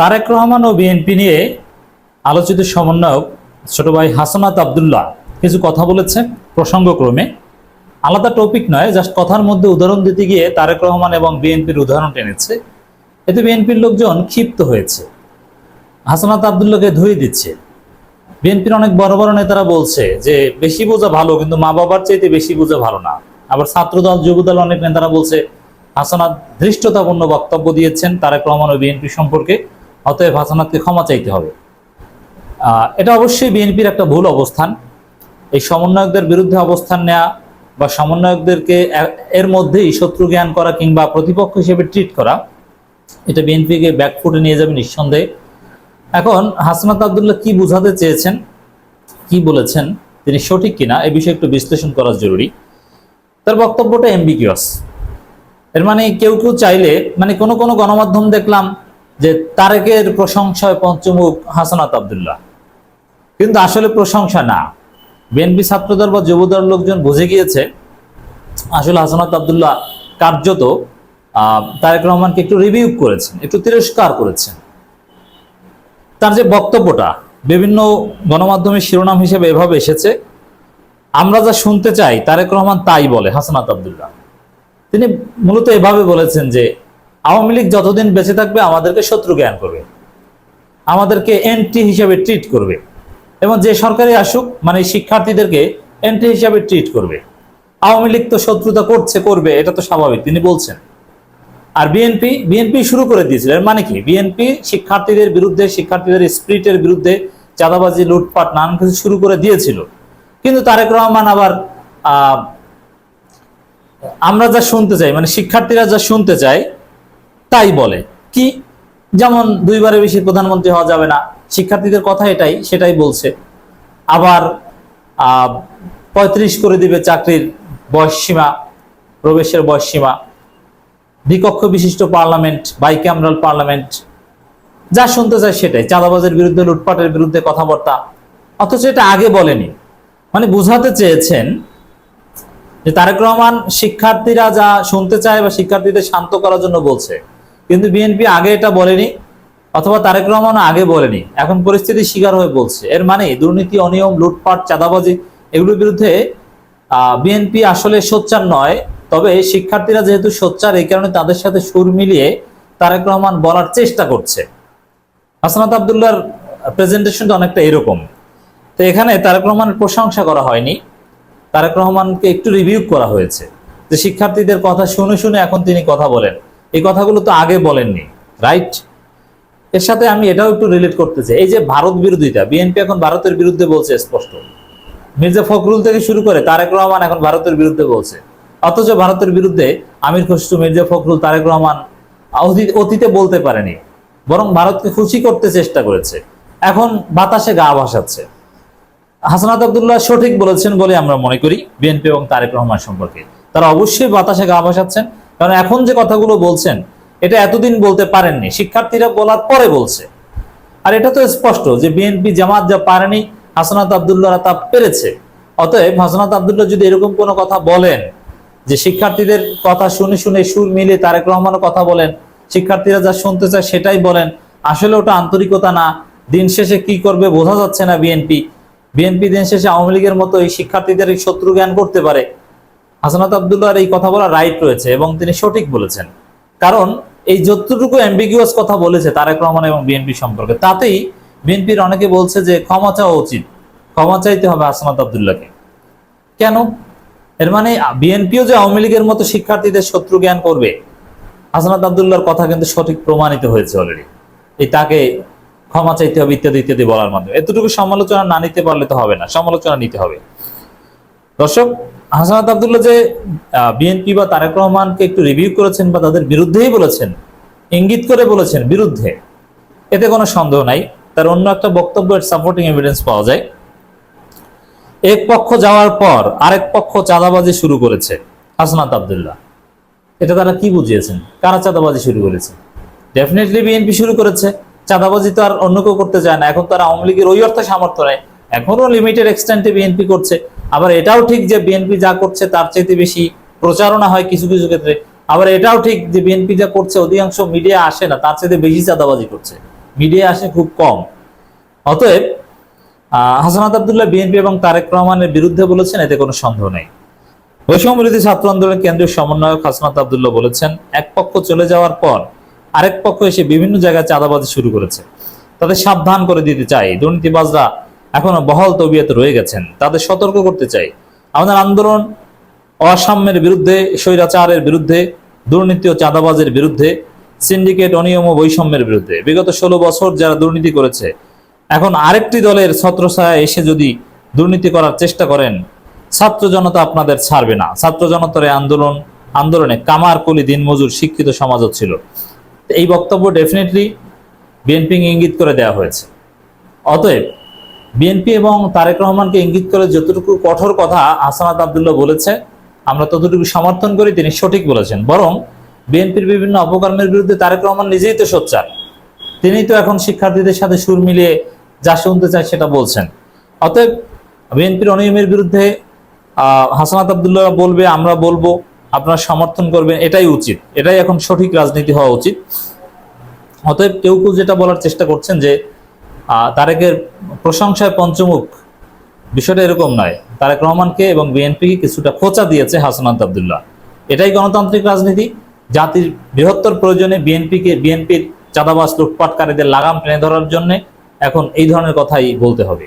তারেক রহমান ও BNP নিয়ে আলোচিত সমন্বয়ক ছোট ভাই হাসনাত আব্দুল্লাহ কিছু কথা বলেছেন প্রসঙ্গক্রমে। আলাদা টপিক নয়, জাস্ট কথার মধ্যে উদাহরণ দিতে গিয়ে তারেক রহমান এবং বিএনপির উদাহরণ টেনেছে। এতে বিএনপির লোকজন ক্ষিপ্ত হয়েছে, হাসনাত আব্দুল্লাহকে ধুয়ে দিচ্ছে। বিএনপির অনেক বড় বড় নেতারা বলছে যে বেশি বোঝা ভালো, কিন্তু মা বাবার চাইতে বেশি বোঝা ভালো না। আবার ছাত্রদল যুবদল অনেক নেতারা বলছে হাসনাত ধৃষ্টতাপূর্ণ বক্তব্য দিয়েছেন তারেক রহমান ও বিএনপি সম্পর্কে, অতএব হাসনাতকে ক্ষমা চাইতে হবে। এটা অবশ্যই বিএনপির একটা ভুল অবস্থান। এই সমন্বয়কদের বিরুদ্ধে অবস্থান নেওয়া বা সমন্বয়কদেরকে এর মধ্যেই শত্রু জ্ঞান করা কিংবা প্রতিপক্ষ হিসেবে ট্রিট করা, এটা বিএনপিকে ব্যাকফুটে নিয়ে যাবে নিঃসন্দেহে। এখন হাসনাত আব্দুল্লাহ কি বোঝাতে চেয়েছেন, কি বলেছেন, তিনি সঠিক কিনা এই বিষয়ে একটু বিশ্লেষণ করা জরুরি। তার বক্তব্যটা অ্যাম্বিগুয়াস। এর মানে কেউ কেউ চাইলে, মানে কোনো কোনো গণমাধ্যম দেখলাম যে তারেকের প্রশংসায় পঞ্চমুখ হাসনাত আব্দুল্লাহ, কিন্তু আসলে প্রশংসা না। বিএনপি ছাত্রদল বা যুবদল লোকজন বুঝে গিয়েছে আসলে হাসনাত আব্দুল্লাহ কার্যত তারেক রহমানকে একটু রিভিউ করেছেন, একটু তিরস্কার করেছেন। তার যে বক্তব্যটা বিভিন্ন গণমাধ্যমের শিরোনাম হিসেবে এভাবে এসেছে, আমরা যা শুনতে চাই তারেক রহমান তাই বলে হাসনাত আব্দুল্লাহ। তিনি মূলত এভাবে বলেছেন যে আওয়ামী লীগ যতদিন বেঁচে থাকবে আমাদেরকে শত্রু জ্ঞান করবে, আমাদেরকে এন্টি হিসেবে ট্রিট করবে, এবং যে সরকারি আসুক মানে শিক্ষার্থীদেরকে এন্টি হিসেবে ট্রিট করবে। আওয়ামী লীগ তো শত্রুতা করবে, এটা তো স্বাভাবিক, তিনি বলছেন। আর বিএনপি শুরু করে দিয়েছিল। এর মানে কি, বিএনপি শিক্ষার্থীদের বিরুদ্ধে, শিক্ষার্থীদের স্পিরিটের বিরুদ্ধে চাঁদাবাজি, লুটপাট, নানান কিছু শুরু করে দিয়েছিল। কিন্তু তারেক রহমান আবার আমরা যা শুনতে চাই, মানে শিক্ষার্থীরা যা শুনতে চায় তাই বলে। কি, যেমন 2 বারের বেশি প্রধানমন্ত্রী হওয়া যাবে না, শিক্ষার্থীদের কথা সেটাই বলছে। আবার 35 করে দিবে চাকরির বয়সসীমা, প্রবেশের বয়সসীমা, দ্বিকক্ষ বিশিষ্ট পার্লামেন্ট, বাইক্যামেরাল পার্লামেন্ট, যা শুনতে চায় সেটাই। চাঁদাবাজের বিরুদ্ধে, লুটপাটের বিরুদ্ধে কথাবার্তা, অথচ এটা আগে বলেনি। মানে বুঝাতে চেয়েছেন যে তারেক রহমান শিক্ষার্থীরা যা শুনতে চায় বা শিক্ষার্থীদের শান্ত করার জন্য বলছে, কিন্তু বিএনপি আগে এটা বলেনি, অথবা তারেক রহমান আগে বলেনি, এখন পরিস্থিতির শিকার হয়ে বলছে। এর মানে দুর্নীতি, অনিয়ম, লুটপাট, চাঁদাবাজি এগুলোর বিরুদ্ধে বিএনপি আসলে সোচ্চার নয়। তবে শিক্ষার্থীরা যেহেতু সোচ্চার, এই কারণে তাদের সাথে সুর মিলিয়ে তারেক রহমান বলার চেষ্টা করছে। হাসনাত আব্দুল্লাহর প্রেজেন্টেশনটা অনেকটা এরকম। তো এখানে তারেক রহমানের প্রশংসা করা হয়নি, তারেক রহমানকে একটু রিভিউ করা হয়েছে যে শিক্ষার্থীদের কথা শুনে শুনে এখন তিনি কথা বলেন, এই কথাগুলো তো আগে বলেননি, রাইট? এর সাথে আমি এটাও একটু রিলেট করতে চাই। এই যে ভারত বিরোধিতা, বিএনপি এখন ভারতের বিরুদ্ধে বলছে স্পষ্ট। মির্জা ফখরুল থেকে শুরু করে তারেক রহমান এখন ভারতের বিরুদ্ধে বলছে, অথচ ভারতের বিরুদ্ধে আমির খসরু, মির্জা ফখরুল, তারেক রহমান অতীতে বলতে পারেনি, বরং ভারতকে খুশি করতে চেষ্টা করেছে। এখন বাতাসে গা ভাসাচ্ছে। হাসনাত আব্দুল্লাহ সঠিক বলেছেন বলে আমরা মনে করি বিএনপি এবং তারেক রহমান সম্পর্কে। তারা অবশ্যই বাতাসে গা ভাসাচ্ছেন, কারণ এখন যে কথাগুলো বলছেন এটা এতদিন বলতে পারেননি, শিক্ষার্থীরা বলার পরে বলছে। আর এটা তো স্পষ্ট যে বিএনপি জামাত যা পারেনি হাসনাত আব্দুল্লাহরা তা পেরেছে। অতএব হাসনাত আব্দুল্লাহ যদি এরকম কোনো কথা বলেন যে শিক্ষার্থীদের কথা শুনে শুনে সুর মিলিয়ে তারেক রহমানও কথা বলেন, শিক্ষার্থীরা যা শুনতে চায় সেটাই বলেন, আসলে ওটা আন্তরিকতা না। দিন শেষে কি করবে বোঝা যাচ্ছে না। বিএনপি দিন শেষে আওয়ামী লীগের মতো এই শিক্ষার্থীদের শত্রু জ্ঞান করতে পারে। হাসনাত আব্দুল্লাহর এই কথা বলা রাইট রয়েছে এবং তিনি সঠিক বলেছেন। কারণ এই যতটুকু অ্যাম্বিগুয়াস কথা বলেছে তারেক রহমান এবং বিএনপি সম্পর্কে, তাতেই বিএনপির অনেকে বলছে যে ক্ষমা চাওয়া উচিত, ক্ষমা চাইতে হবে হাসনাত আব্দুল্লাহকে। কেন? এর মানে বিএনপিও যে আওয়ামী লীগের মতো শিক্ষার্থীদের শত্রু জ্ঞান করবে, হাসনাত আব্দুল্লাহর কথা কিন্তু সঠিক প্রমাণিত হয়েছে অলরেডি। এই তাকে ক্ষমা চাইতে হবে ইত্যাদি ইত্যাদি বলার মাধ্যমে। এতটুকু সমালোচনা না নিতে পারলে তো হবে না, সমালোচনা নিতে হবে। দর্শক, হাসনাত আব্দুল্লাহ যে বিএনপি বা তারেক রহমানকে একটু রিভিউ করেছেন বা তাদের বিরুদ্ধেই বলেছেন, ইঙ্গিত করে বলেছেন বিরুদ্ধে, এতে কোনো সন্দেহ নাই। তার অন্য একটা বক্তব্যের সাপোর্টিং এভিডেন্স পাওয়া যায়। এক পক্ষ যাওয়ার পর আরেক পক্ষ চাঁদাবাজি শুরু করেছে হাসনাত আব্দুল্লাহ। এটা তারা কি বুঝিয়েছেন? কারা চাঁদাবাজি শুরু করেছে? ডেফিনেটলি বিএনপি শুরু করেছে। চাঁদাবাজি তো আর অন্য কেউ করতে চায় না। এখন তারা আওয়ামী লীগের ওই অর্থে সামর্থ্য নেয়, এখনো লিমিটেড এক্সটেন্টে বিএনপি করছে। আবার এটাও ঠিক যে বিএনপি যা করছে তার চাইতে বেশি প্রচারণা হয় কিছু কিছু ক্ষেত্রে। আবার এটাও ঠিক যে বিএনপি যা করছে অধিকাংশ মিডিয়া আসে না, তার চাইতে বেশি চাঁদাবাজি করছে। মিডিয়া আসে খুব কম। অতএব হাসনাত আব্দুল্লাহ বিএনপি এবং তারেক রহমানের বিরুদ্ধে বলেছেন, এতে কোনো সন্দেহ নেই। বৈষম্য বিরোধী ছাত্র আন্দোলনের কেন্দ্রীয় সমন্বয়ক হাসনাত আব্দুল্লাহ বলেছেন, এক পক্ষ চলে যাওয়ার পর আরেক পক্ষ এসে বিভিন্ন জায়গায় চাঁদাবাজি শুরু করেছে। তাদের সাবধান করে দিতে চাই, দুর্নীতিবাজরা এখনো বহাল তবিয়তে রয়ে গেছেন, তাদের সতর্ক করতে চাই। আমাদের আন্দোলন অসাম্যের বিরুদ্ধে, স্বৈরাচারের বিরুদ্ধে, দুর্নীতি ও চাঁদাবাজের বিরুদ্ধে, সিন্ডিকেট, অনিয়ম ও বৈষম্যের বিরুদ্ধে। বিগত 16 বছর যারা দুর্নীতি করেছে, এখন আরেকটি দলের ছত্রছায়া এসে যদি দুর্নীতি করার চেষ্টা করেন, ছাত্র জনতা আপনাদের ছাড়বে না। ছাত্র জনতার আন্দোলনে কামার কুলি, দিনমজুর, শিক্ষিত সমাজও ছিল। এই বক্তব্য ডেফিনেটলি বিএনপি ইঙ্গিত করে দেওয়া হয়েছে। অতএব বিএনপি এবং তারেক রহমানকে ইঙ্গিত করে যতটুকু কঠোর কথা হাসনাত আব্দুল্লাহ বলেছে, আমরা ততটুকু সমর্থন করি, তিনি সঠিক বলেছেন। বরং বিএনপির বিভিন্ন অপকর্মের বিরুদ্ধে তারেক রহমান নিজেই তো সোচ্চার। তিনি তো এখন শিক্ষার্থীদের সাথে সুর মিলিয়ে যা শুনতে চায় সেটা বলছেন। অতএব বিএনপির অনিয়মের বিরুদ্ধে হাসনাত আব্দুল্লাহ বলবে, আমরা বলবো, আপনারা সমর্থন করবেন, এটাই উচিত, এটাই এখন সঠিক রাজনীতি হওয়া উচিত। অতএব কেউ কেউ যেটা বলার চেষ্টা করছেন যে তারেকের প্রশংসায় পঞ্চমুখ, বিষয়টা এরকম নয়। তারেক রহমানকে এবং বিএনপিকে কিছুটা খোঁচা দিয়েছে হাসনাত আব্দুল্লাহ। এটাই গণতান্ত্রিক রাজনীতি। জাতির বৃহত্তর প্রয়োজনে বিএনপির চাঁদাবাজ লুটপাটকারীদের লাগাম টেনে ধরার জন্য এখন এই ধরনের কথাই বলতে হবে।